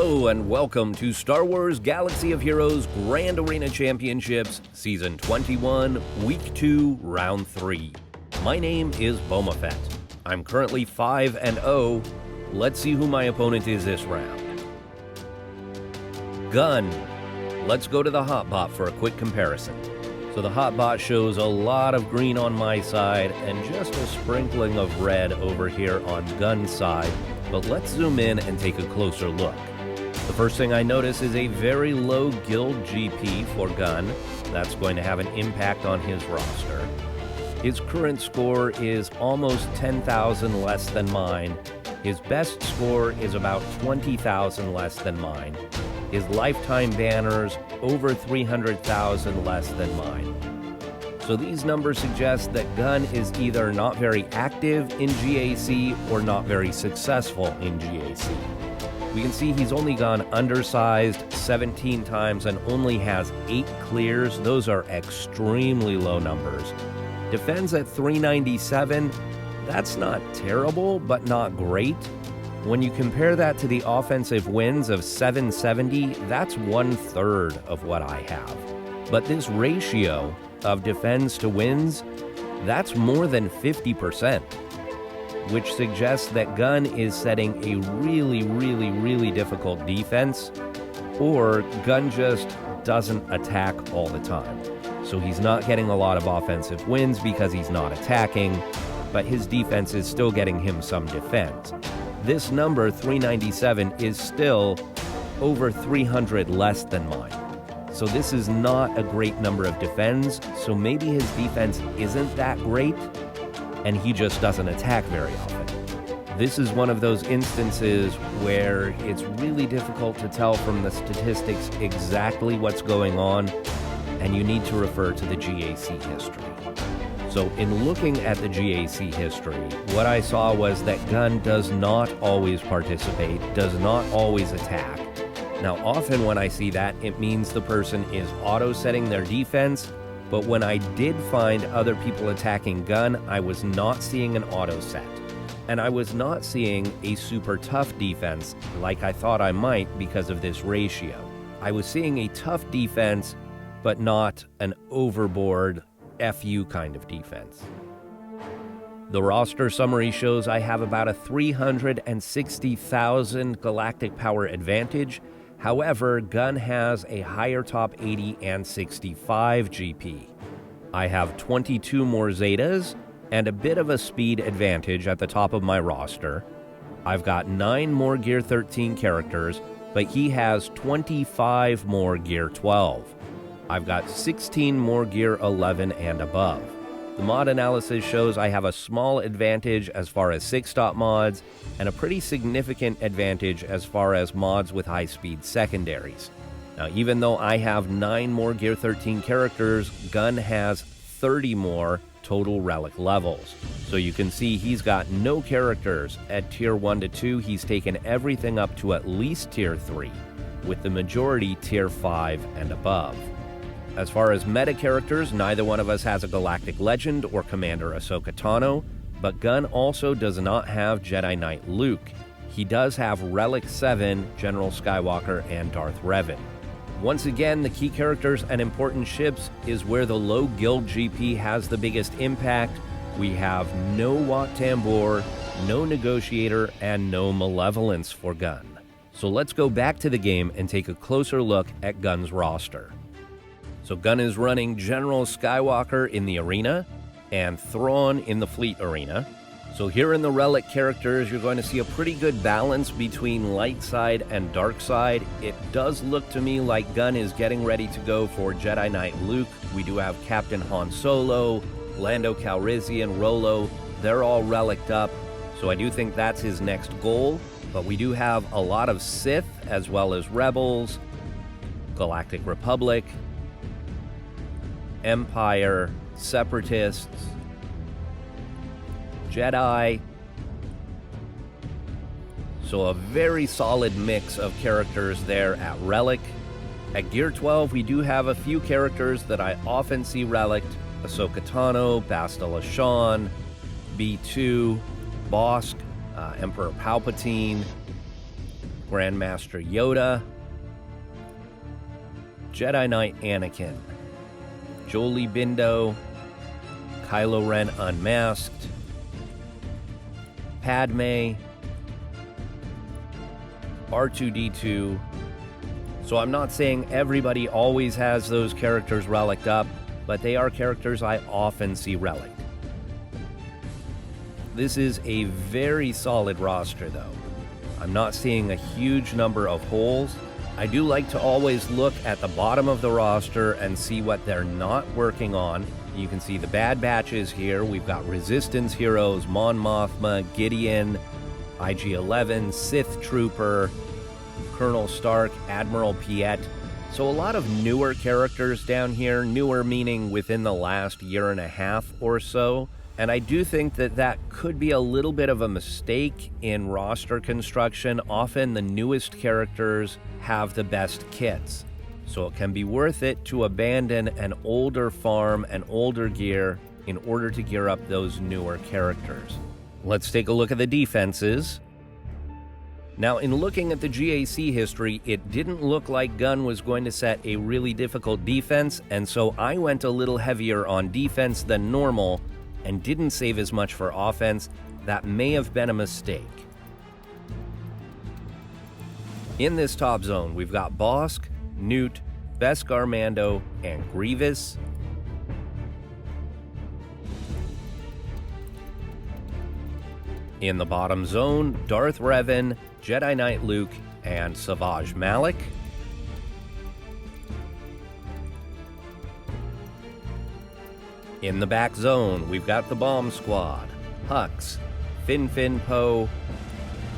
Hello and welcome to Star Wars Galaxy of Heroes Grand Arena Championships, Season 21, Week 2, Round 3. My name is Boma Fett. I'm currently 5-0. Let's see who my opponent is this round. Gun. Let's go to the hotbot for a quick comparison. So the hotbot shows a lot of green on my side and just a sprinkling of red over here on Gun's side. But let's zoom in and take a closer look. The first thing I notice is a very low guild GP for Gun. That's going to have an impact on his roster. His current score is almost 10,000 less than mine. His best score is about 20,000 less than mine. His lifetime banners over 300,000 less than mine. So these numbers suggest that Gun is either not very active in GAC or not very successful in GAC. We can see he's only gone undersized 17 times and only has 8 clears. Those are extremely low numbers. Defends at 397, that's not terrible, but not great. When you compare that to the offensive wins of 770, that's 1/3 of what I have. But this ratio of defends to wins, that's more than 50%, which suggests that Gun is setting a really difficult defense, or Gun just doesn't attack all the time. So he's not getting a lot of offensive wins because he's not attacking, but his defense is still getting him some defense. This number, 397, is still over 300 less than mine. So this is not a great number of defends, so maybe his defense isn't that great, and he just doesn't attack very often. This is one of those instances where it's really difficult to tell from the statistics exactly what's going on, and you need to refer to the GAC history. So in looking at the GAC history, what I saw was that Gun does not always participate, does not always attack. Now, often when I see that, it means the person is auto-setting their defense, but when I did find other people attacking Gun, I was not seeing an auto-set. And I was not seeing a super tough defense like I thought I might because of this ratio. I was seeing a tough defense, but not an overboard FU kind of defense. The roster summary shows I have about a 360,000 galactic power advantage. However, Gun has a higher top 80 and 65 GP. I have 22 more Zetas and a bit of a speed advantage at the top of my roster. I've got 9 more Gear 13 characters, but he has 25 more Gear 12. I've got 16 more Gear 11 and above. The mod analysis shows I have a small advantage as far as 6-stop mods, and a pretty significant advantage as far as mods with high-speed secondaries. Now, even though I have 9 more Gear 13 characters, Gun has 30 more total relic levels. So you can see he's got no characters at Tier 1 to 2. He's taken everything up to at least Tier 3, with the majority Tier 5 and above. As far as meta characters, neither one of us has a Galactic Legend or Commander Ahsoka Tano, but Gun also does not have Jedi Knight Luke. He does have Relic 7, General Skywalker, and Darth Revan. Once again, the key characters and important ships is where the low guild GP has the biggest impact. We have no Wat Tambor, no Negotiator, and no Malevolence for Gun. So let's go back to the game and take a closer look at Gun's roster. So Gun is running General Skywalker in the arena and Thrawn in the fleet arena. So here in the relic characters, you're going to see a pretty good balance between light side and dark side. It does look to me like Gun is getting ready to go for Jedi Knight Luke. We do have Captain Han Solo, Lando Calrissian, Rolo. They're all relicked up. So I do think that's his next goal. But we do have a lot of Sith as well as Rebels, Galactic Republic, Empire, Separatists, Jedi. So a very solid mix of characters there at Relic. At Gear 12, we do have a few characters that I often see relicked. Ahsoka Tano, Bastila Shan, B2, Bosk, Emperor Palpatine, Grandmaster Yoda, Jedi Knight Anakin, Jolie Bindo, Kylo Ren Unmasked, Padme, R2-D2. So I'm not saying everybody always has those characters relicked up, but they are characters I often see relicked. This is a very solid roster though. I'm not seeing a huge number of holes. I do like to always look at the bottom of the roster and see what they're not working on. You can see the Bad Batches here. We've got Resistance heroes, Mon Mothma, Gideon, IG-11, Sith Trooper, Colonel Stark, Admiral Piet. So a lot of newer characters down here, newer meaning within the last year and a half or so. And I do think that that could be a little bit of a mistake in roster construction. Often the newest characters have the best kits. So it can be worth it to abandon an older farm and older gear in order to gear up those newer characters. Let's take a look at the defenses. Now, in looking at the GAC history, it didn't look like Gunn was going to set a really difficult defense, and so I went a little heavier on defense than normal and didn't save as much for offense. That may have been a mistake. In this top zone, we've got Bossk, Newt, Beskar Mando, and Grievous. In the bottom zone, Darth Revan, Jedi Knight Luke, and Savage Malik. In the back zone, we've got the Bomb Squad, Hux, Fin Fin Poe,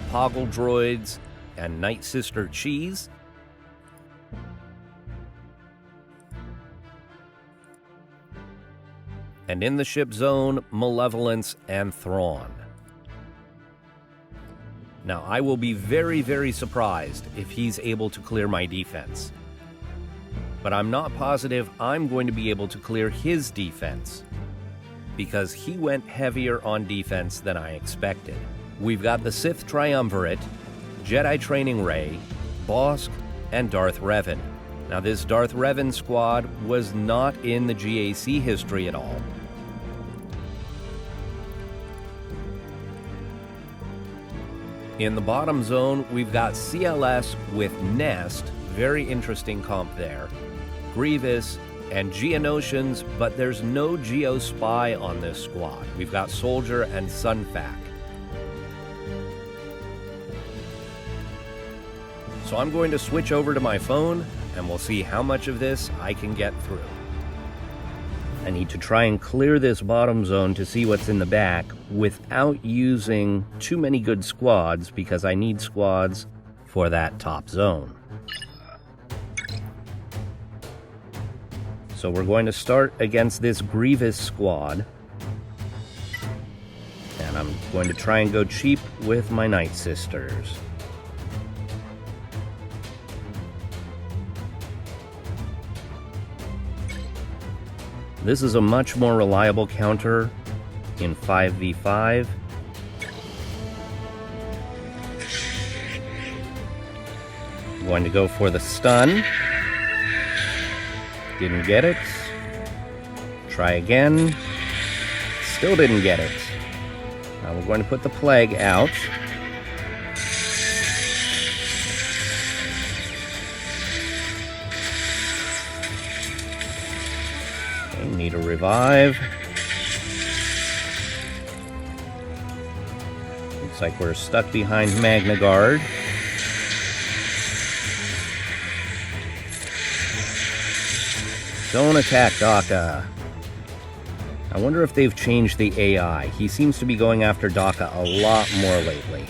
Poggle Droids, and Night Sister Cheese. And in the ship zone, Malevolence and Thrawn. Now, I will be very, very surprised if he's able to clear my defense. But I'm not positive I'm going to be able to clear his defense, because he went heavier on defense than I expected. We've got the Sith Triumvirate, Jedi Training Rey, Bossk, and Darth Revan. Now, this Darth Revan squad was not in the GAC history at all. In the bottom zone, we've got CLS with Nest, very interesting comp there, Grievous, and Geonosians, but there's no Geo Spy on this squad. We've got Soldier and Sunfac. So I'm going to switch over to my phone, and we'll see how much of this I can get through. I need to try and clear this bottom zone to see what's in the back without using too many good squads, because I need squads for that top zone. So we're going to start against this Grievous squad. And I'm going to try and go cheap with my Night Sisters. This is a much more reliable counter in 5v5. I'm going to go for the stun. Didn't get it. Try again. Still didn't get it. Now we're going to put the plague out. Okay, need a revive. Looks like we're stuck behind Magna Guard. Don't attack Daka. I wonder if they've changed the AI. He seems to be going after Daka a lot more lately.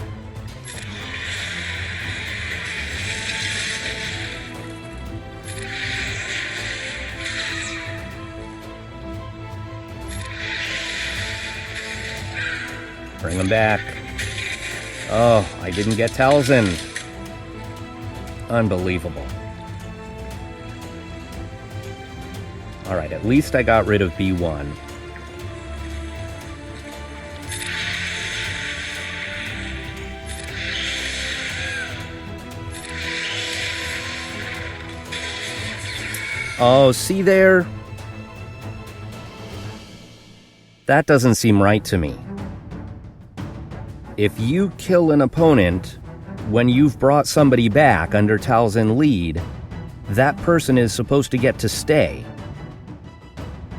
Bring him back. Oh, I didn't get Talzin. Unbelievable. Alright, at least I got rid of B1. Oh, see there? That doesn't seem right to me. If you kill an opponent when you've brought somebody back under Talzin lead, that person is supposed to get to stay.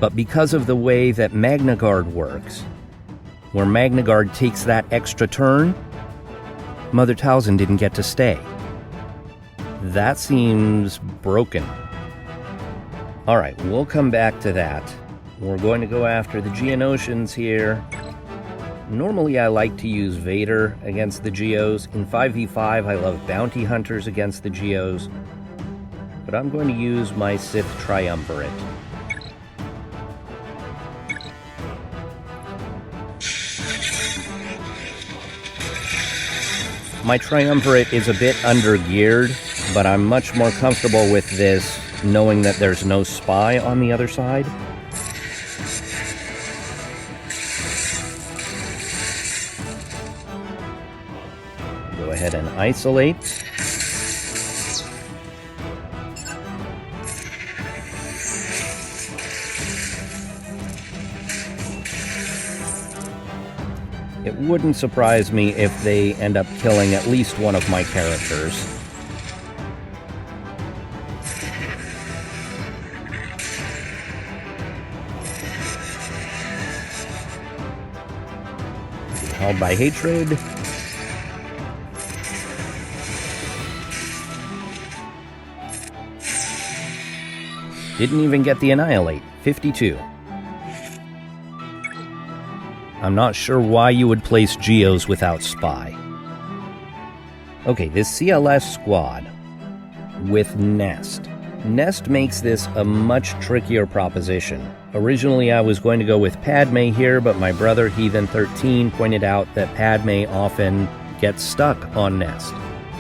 But because of the way that MacLeod works, where MacLeod takes that extra turn, Mother Talzin didn't get to stay. That seems broken. Alright, we'll come back to that. We're going to go after the Geonosians here. Normally I like to use Vader against the Geos. In 5v5 I love Bounty Hunters against the Geos. But I'm going to use my Sith Triumvirate. My Triumvirate is a bit under-geared, but I'm much more comfortable with this knowing that there's no spy on the other side. Go ahead and isolate. It wouldn't surprise me if they end up killing at least one of my characters. Held by hatred. Didn't even get the Annihilate. 52. I'm not sure why you would place Geos without Spy. Okay, this CLS squad with Nest. Nest makes this a much trickier proposition. Originally I was going to go with Padme here, but my brother Heathen13 pointed out that Padme often gets stuck on Nest.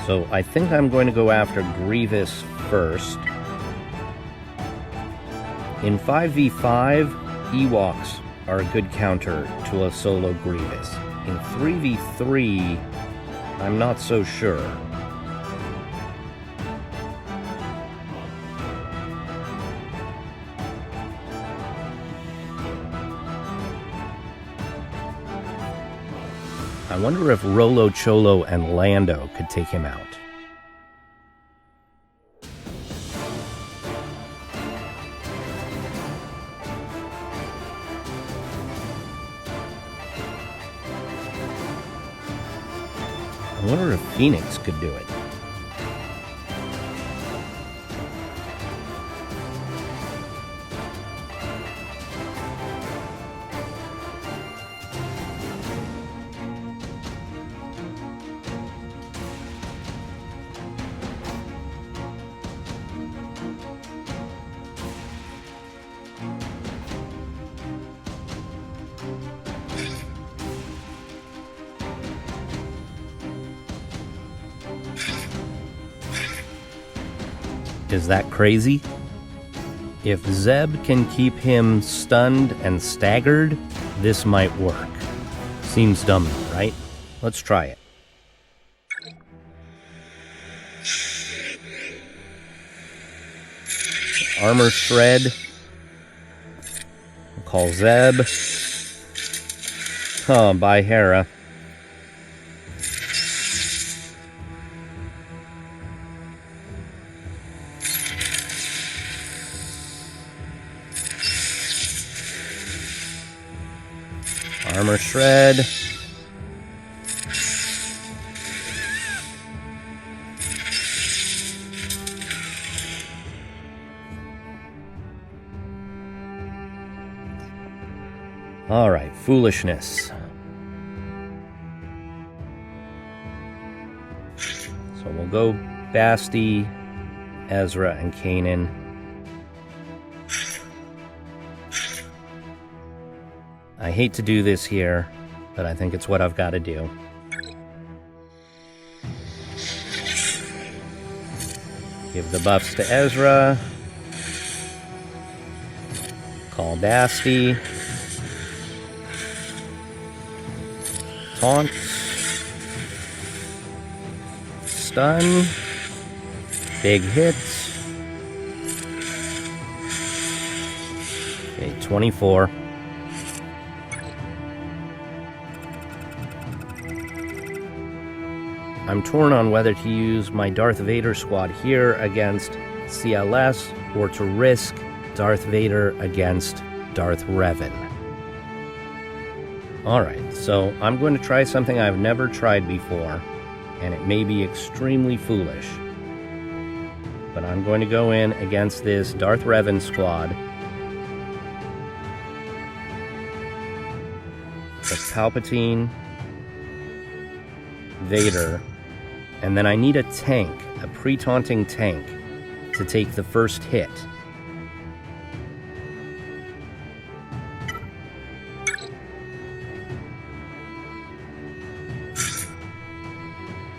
So I think I'm going to go after Grievous first. In 5v5, Ewoks are a good counter to a solo Grievous. In 3v3, I'm not so sure. I wonder if Rolo, Cholo, and Lando could take him out. I wonder if Phoenix could do it. Is that crazy? If Zeb can keep him stunned and staggered, this might work. Seems dumb, right? Let's try it. Armor Shred. We'll call Zeb. Oh, bye Hera. Armor Shred. Alright, Foolishness. So we'll go Basti, Ezra, and Kanan. I hate to do this here, but I think it's what I've got to do. Give the buffs to Ezra. Call Basti. Taunt. Stun. Big hits. 24. I'm torn on whether to use my Darth Vader squad here against CLS or to risk Darth Vader against Darth Revan. Alright, so I'm going to try something I've never tried before, and it may be extremely foolish. But I'm going to go in against this Darth Revan squad. With Palpatine, Vader, and then I need a tank, a pre-taunting tank, to take the first hit.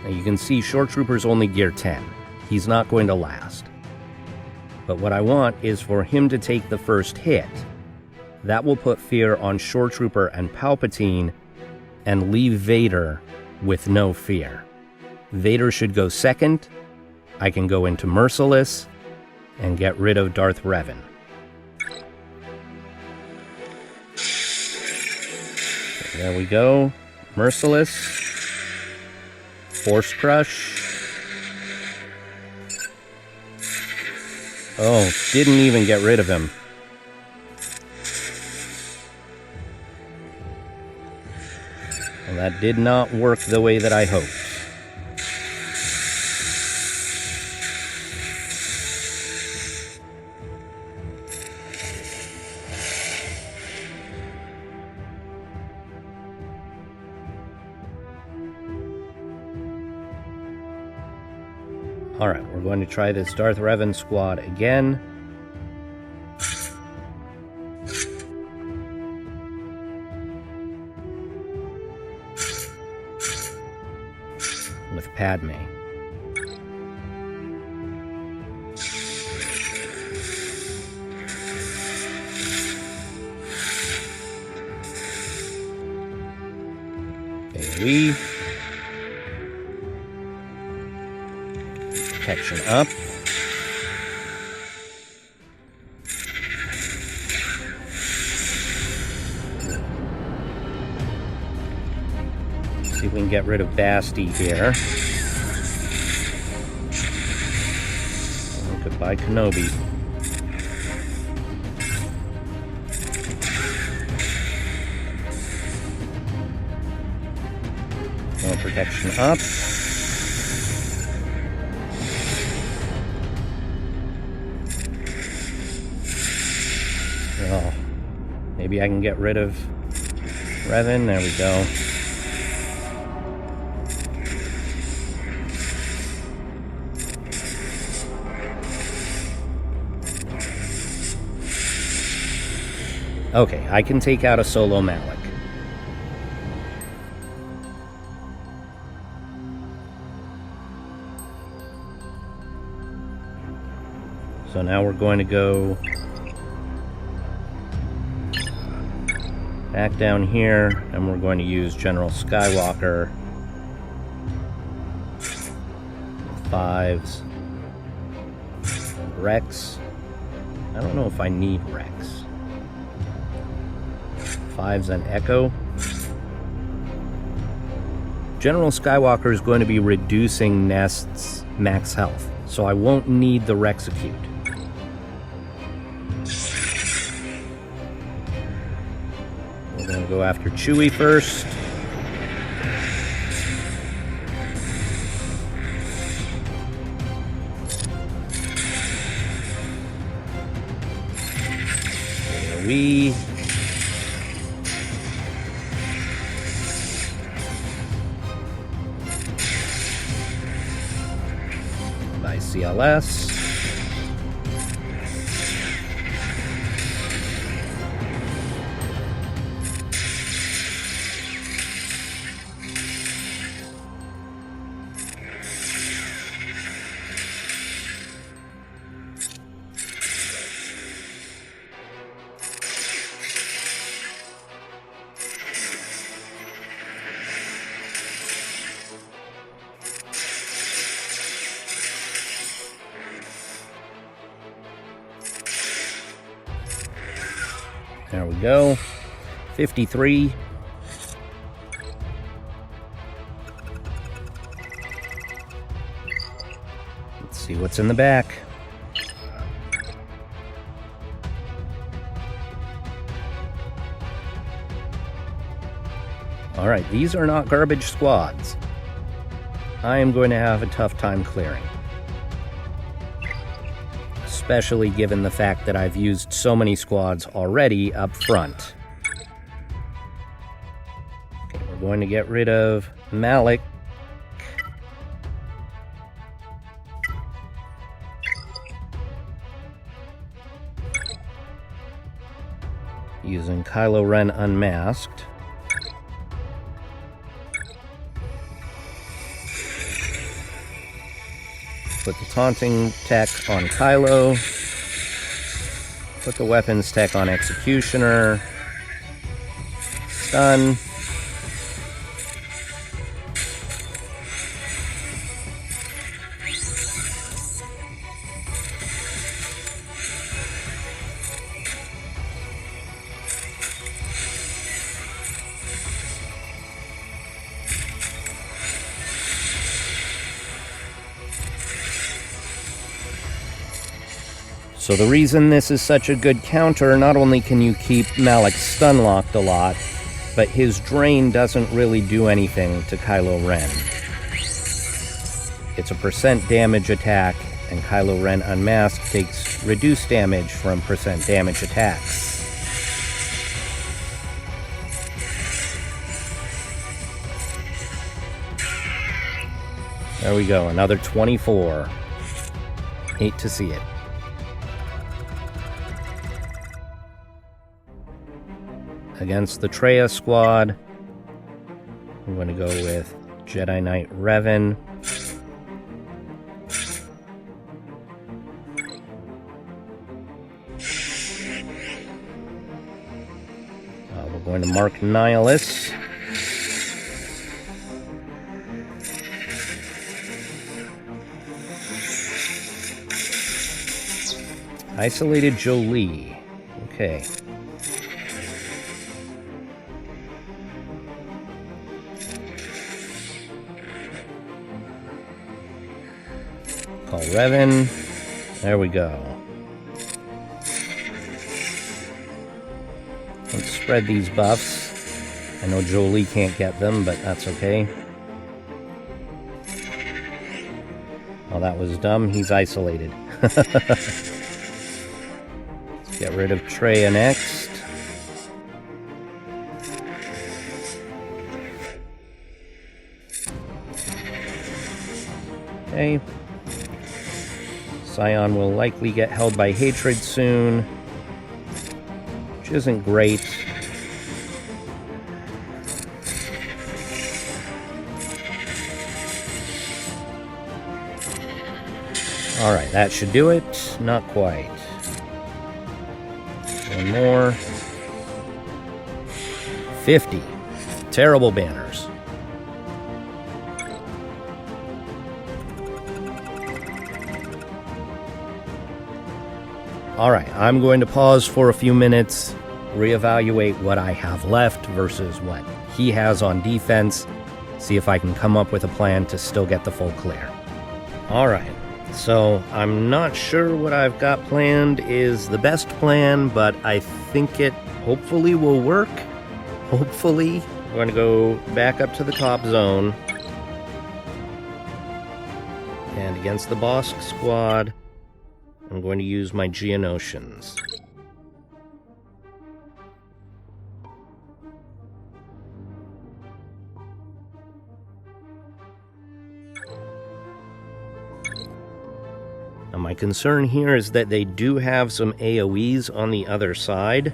Now you can see Shore Trooper's only gear 10. He's not going to last. But what I want is for him to take the first hit. That will put fear on Shore Trooper and Palpatine and leave Vader with no fear. Vader should go second. I can go into Merciless and get rid of Darth Revan. Okay, there we go. Merciless. Force Crush. Oh, didn't even get rid of him. Well, that did not work the way that I hoped. Alright, we're going to try this Darth Revan squad again. With Padme. AoE. Protection up. See if we can get rid of Basti here. Oh, goodbye, Kenobi. More protection up. Oh, maybe I can get rid of Revan. There we go. Okay, I can take out a solo Malak. So now we're going to go back down here, and we're going to use General Skywalker. 5s. Rex. I don't know if I need Rex. 5s and Echo. General Skywalker is going to be reducing Nest's max health, so I won't need the Rexecute. We're going to go after Chewie first. AoE. By CLS. There we go. 53. Let's see what's in the back. Alright, these are not garbage squads. I am going to have a tough time clearing. Especially given the fact that I've used so many squads already up front. Okay, we're going to get rid of Malik. Using Kylo Ren unmasked. Put the taunting tech on Kylo. Put the weapons tech on Executioner. Stun. So the reason this is such a good counter, not only can you keep Malik stun locked a lot, but his drain doesn't really do anything to Kylo Ren. It's a % damage attack, and Kylo Ren unmasked takes reduced damage from % damage attacks. There we go, another 24. Hate to see it. Against the Traya squad, I'm going to go with Jedi Knight Revan. We're going to mark Nihilus. Isolated Jolie. Okay. Call Revan. There we go. Let's spread these buffs. I know Jolie can't get them, but that's okay. Oh, that was dumb. He's isolated. Let's get rid of Traya next. Okay. Scion will likely get held by hatred soon, which isn't great. Alright, that should do it. Not quite. One more. 50. Terrible banners. Alright, I'm going to pause for a few minutes, reevaluate what I have left versus what he has on defense, see if I can come up with a plan to still get the full clear. Alright, so I'm not sure what I've got planned is the best plan, but I think it hopefully will work. Hopefully. I'm going to go back up to the top zone. And against the Bosk squad, I'm going to use my Geonosians. Now my concern here is that they do have some AoEs on the other side.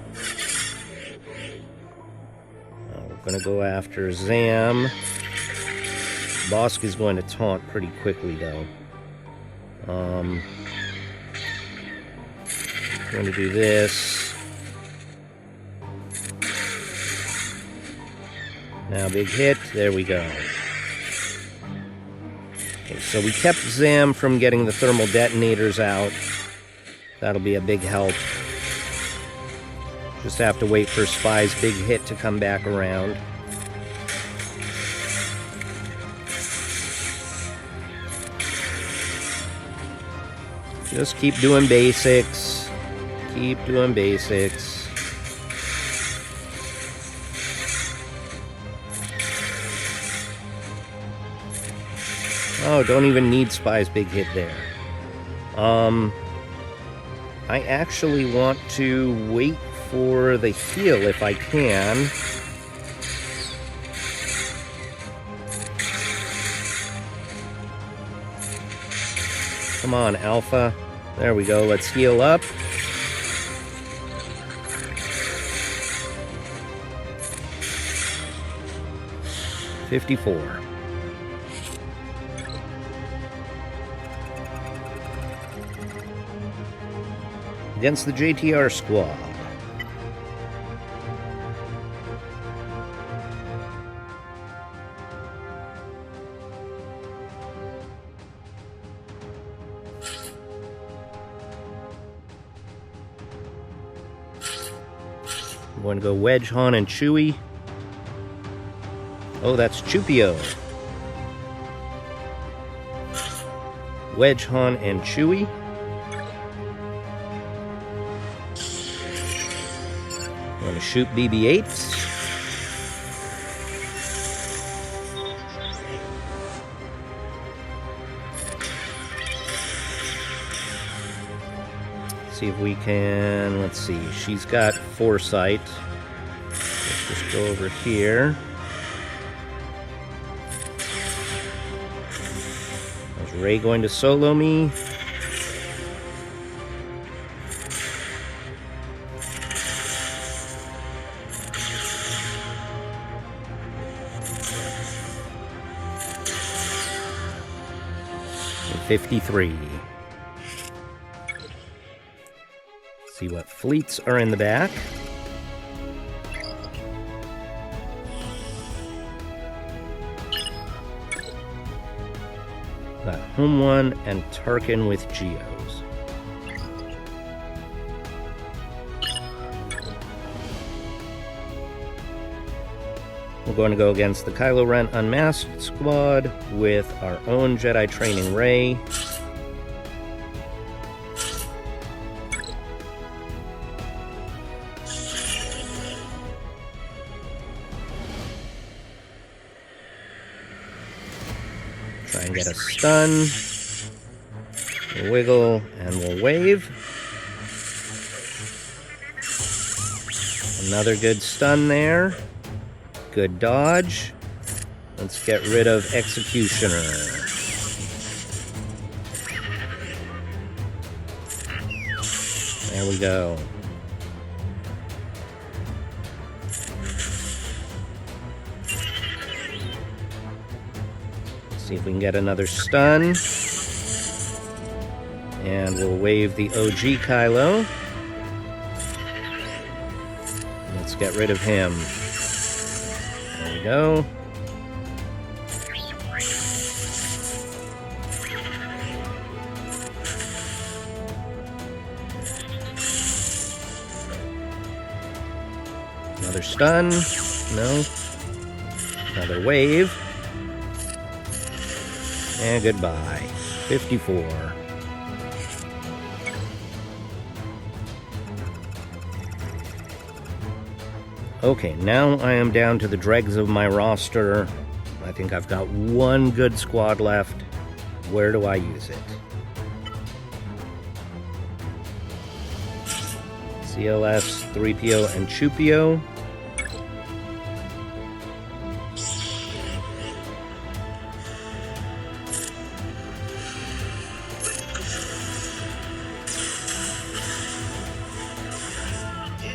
We're going to go after Zam. Bosk is going to taunt pretty quickly, though. Going to do this. Now big hit. There we go. Okay, so we kept Zam from getting the thermal detonators out. That'll be a big help. Just have to wait for Spy's big hit to come back around. Just keep doing basics. Keep doing basics. Oh, don't even need Spy's big hit there. I actually want to wait for the heal if I can. Come on, Alpha. There we go. Let's heal up. $54. Against the JTR squad. I'm going to go Wedge, Han, and Chewie. Oh, that's Chupio. Wedge, Han, and Chewie. I'm going to shoot BB-8s. See if we can, let's see, she's got foresight. Let's just go over here. Is Rey going to solo me? $53. See what fleets are in the back. Got Home One and Tarkin with Geos. We're going to go against the Kylo Ren Unmasked squad with our own Jedi Training Rey. Try and get a stun. We'll wiggle and we'll wave. Another good stun there. Good dodge. Let's get rid of Executioner. There we go. See if we can get another stun. And we'll wave the OG Kylo. Let's get rid of him. There we go. Another stun. No. Another wave. And goodbye. 54. Okay, now I am down to the dregs of my roster. I think I've got one good squad left. Where do I use it? CLS, 3PO, and Chupio.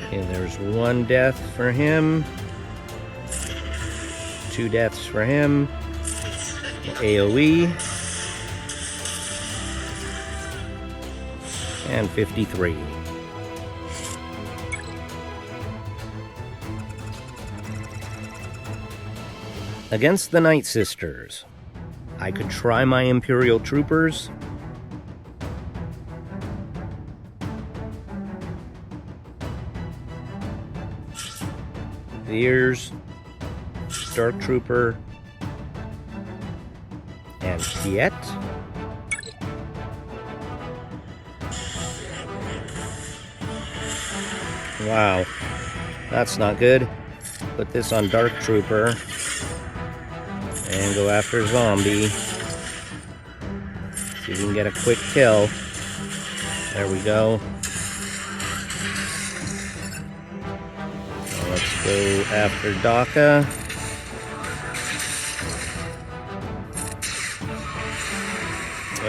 Okay, there's one death for him. 2 deaths for him. AoE. And 53. Against the Night Sisters, I could try my Imperial Troopers. Veers, Dark Trooper, and Piet. Wow, that's not good. Put this on Dark Trooper and go after Zombie. See if we can get a quick kill. There we go. Now let's go after Daka.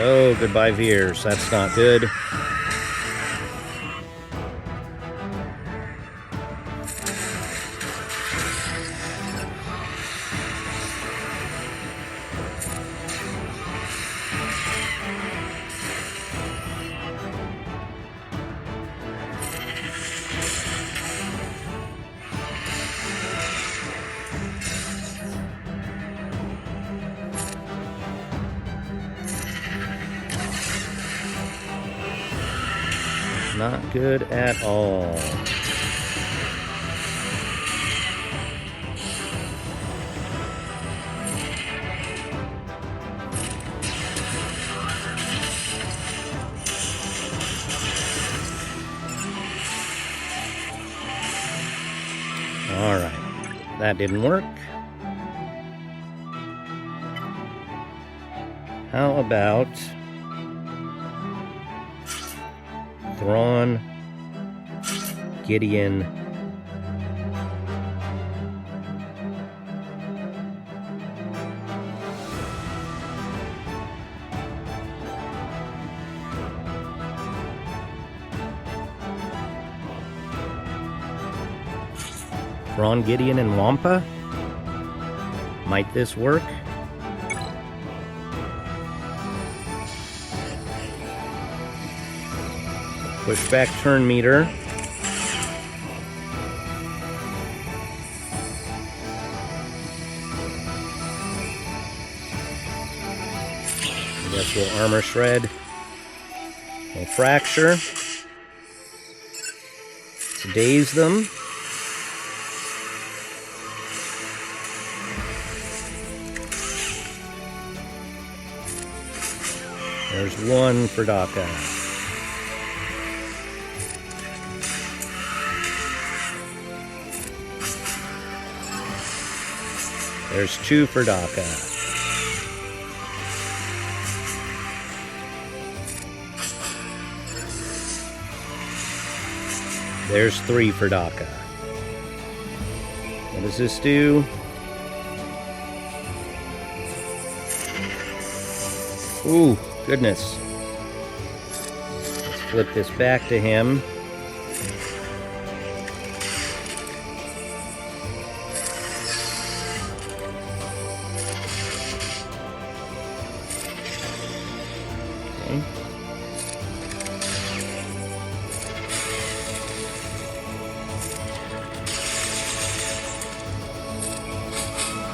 Oh, goodbye Veers. That's not good. Not good at all. All right, that didn't work. How about Thrawn, Gideon, Gideon, and Wampa? Might this work? Push back turn meter. I guess we'll armor shred. We'll fracture. To daze them. There's one for Daka. There's two for Daka. There's three for Daka. What does this do? Ooh, goodness. Let's flip this back to him. Okay.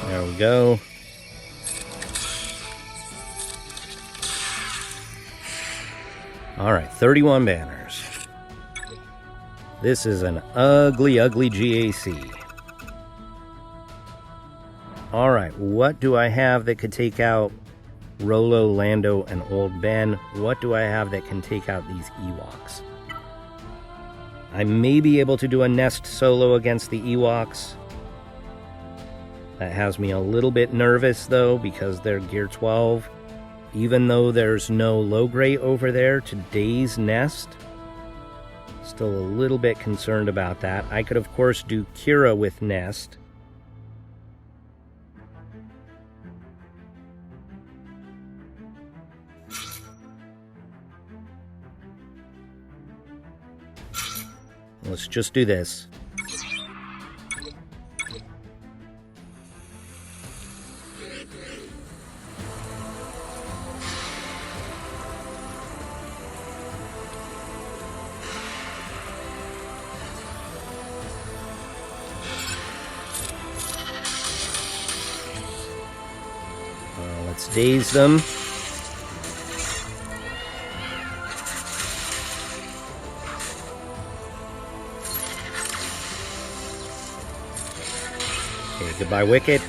There we go. All right, 31 banners. This is an ugly, ugly GAC. All right, what do I have that could take out Rolo, Lando, and Old Ben? What do I have that can take out these Ewoks? I may be able to do a Nest solo against the Ewoks. That has me a little bit nervous, though, because they're Gear 12. Even though there's no Logray over there to daze Nest, still a little bit concerned about that. I could, of course, do Kira with Nest. Let's just do this. Let's daze them. Okay, goodbye Wicket.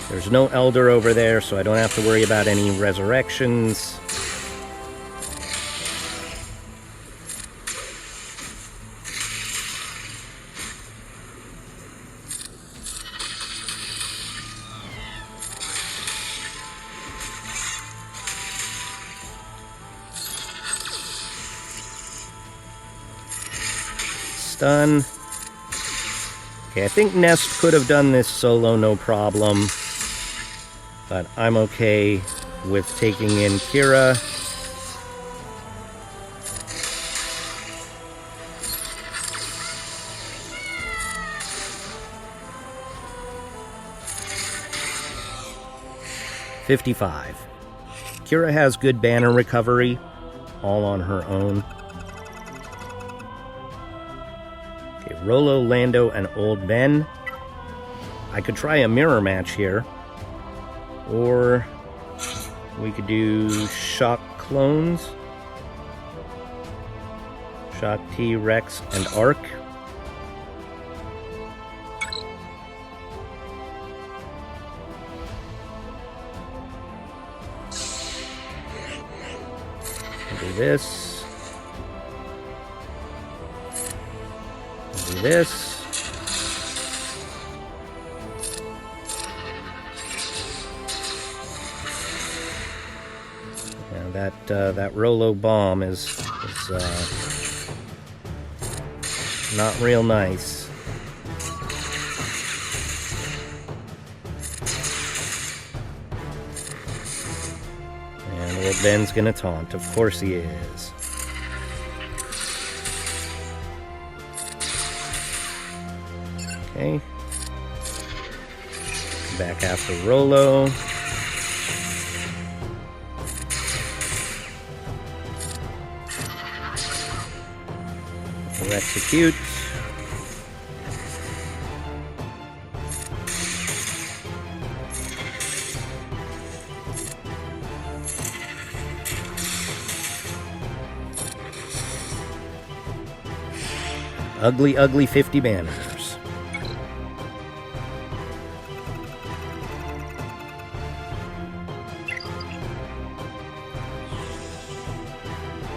There's no Elder over there, so I don't have to worry about any resurrections. Stun. Okay, I think Nest could have done this solo, no problem. But I'm okay with taking in Kira. $55. Kira has good banner recovery, all on her own. Okay, Rolo, Lando, and Old Ben. I could try a mirror match here. Or we could do Shock Clones. Shock T, Rex, and Arc. Do this. Do this. Yeah, that Rolo bomb is not real nice. And old Ben's gonna taunt. Of course he is. Okay. Back after Rolo. We'll execute. Ugly, ugly 50 banners.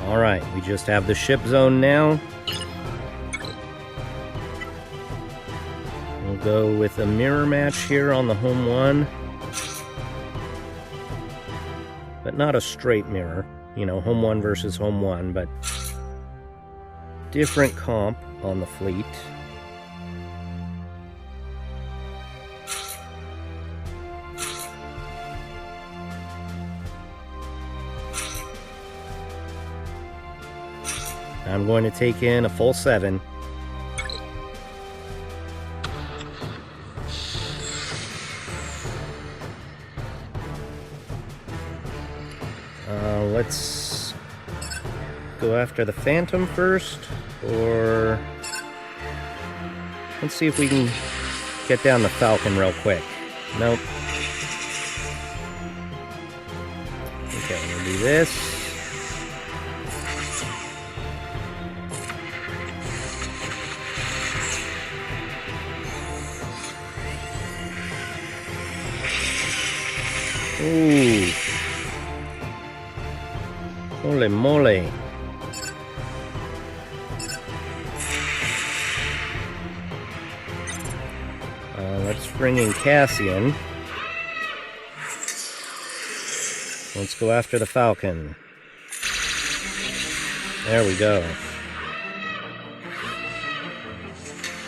Alright, we just have the ship zone now. We'll go with a mirror match here on the home one. But not a straight mirror. You know, home one versus home one, but different comp on the fleet. I'm going to take in a full 7. Let's go after the Phantom first, or let's see if we can get down the Falcon real quick. Nope. Okay, we'll do this. Ooh. Holy moly. Let's bring in Cassian. Let's go after the Falcon. There we go.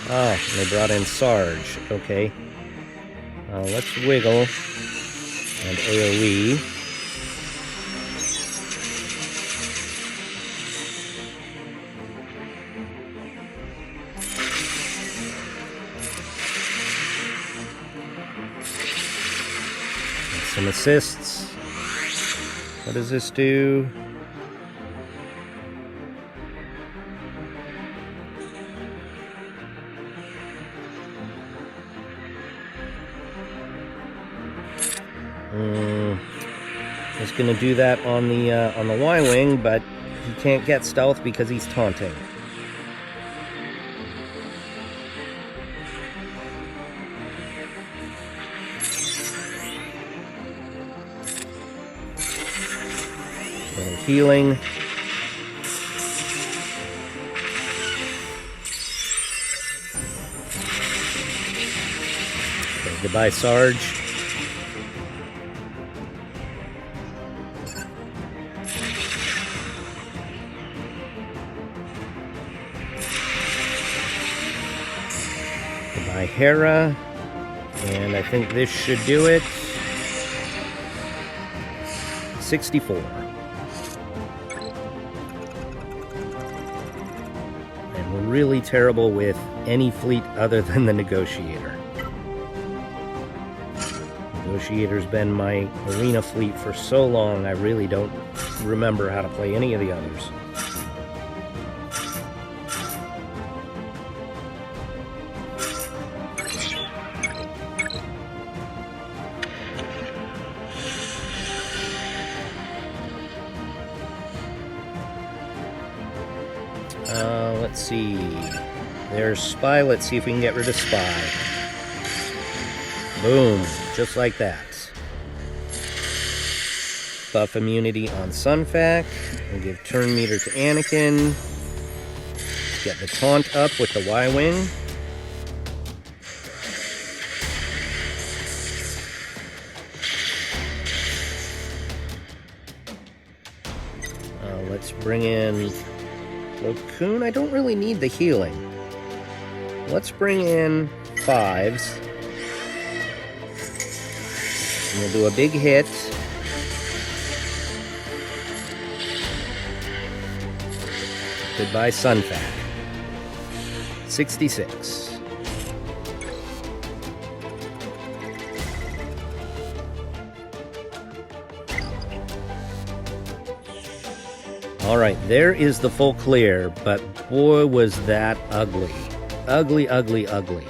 Ah, they brought in Sarge. Okay. Let's wiggle and AoE. Some assists. What does this do? He's gonna do that on the Y-wing, but he can't get stealth because he's taunting. healing. Okay, goodbye, Sarge. Goodbye, Hera. And I think this should do it. 64. And we're really terrible with any fleet other than the Negotiator. Negotiator's been my arena fleet for so long, I really don't remember how to play any of the others. Let's see. There's Spy. Let's see if we can get rid of Spy. Boom. Just like that. Buff immunity on Sunfac. We'll give turn meter to Anakin. Get the taunt up with the Y-Wing. Let's bring in Plo Koon. I don't really need the healing. Let's bring in 5s. And we'll do a big hit. Goodbye, Sunfac. 66. Alright, there is the full clear, but boy was that ugly. Ugly, ugly, ugly.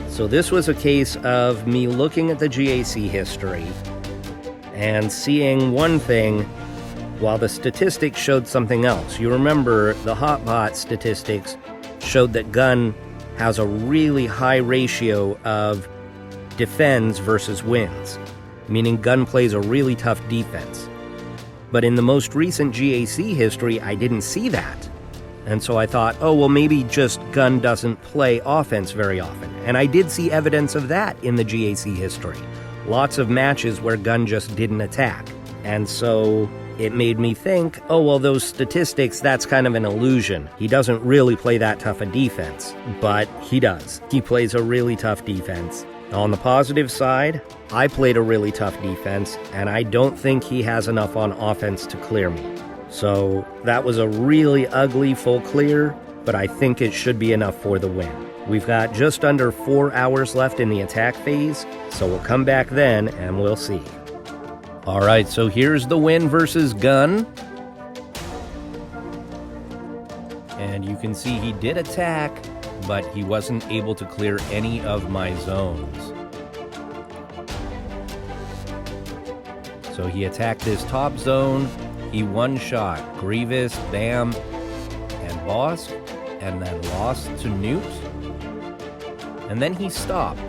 So this was a case of me looking at the GAC history and seeing one thing while the statistics showed something else. You remember the Hotbot statistics showed that Gun has a really high ratio of defends versus wins, meaning Gun plays a really tough defense. But in the most recent GAC history, I didn't see that. And so I thought, oh, well, maybe just Gun doesn't play offense very often. And I did see evidence of that in the GAC history. Lots of matches where Gun just didn't attack. And so it made me think, oh, well, those statistics, that's kind of an illusion. He doesn't really play that tough a defense. But he does. He plays a really tough defense. On the positive side, I played a really tough defense, and I don't think he has enough on offense to clear me. So that was a really ugly full clear, but I think it should be enough for the win. We've got just under 4 hours left in the attack phase, so we'll come back then and we'll see. Alright, so here's the win versus Gun. And you can see he did attack, but he wasn't able to clear any of my zones. So he attacked this top zone, he one-shot Grievous, Bam, and Bosk, and then lost to Newt. And then he stopped.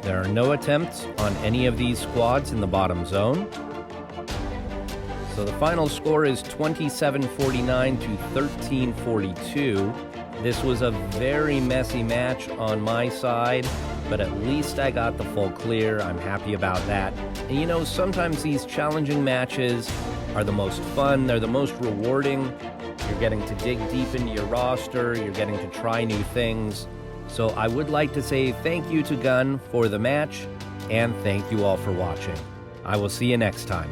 There are no attempts on any of these squads in the bottom zone. So the final score is 27-49 to 13-42. This was a very messy match on my side, but at least I got the full clear. I'm happy about that. And you know, sometimes these challenging matches are the most fun, they're the most rewarding. You're getting to dig deep into your roster, you're getting to try new things. So I would like to say thank you to Gun for the match, and thank you all for watching. I will see you next time.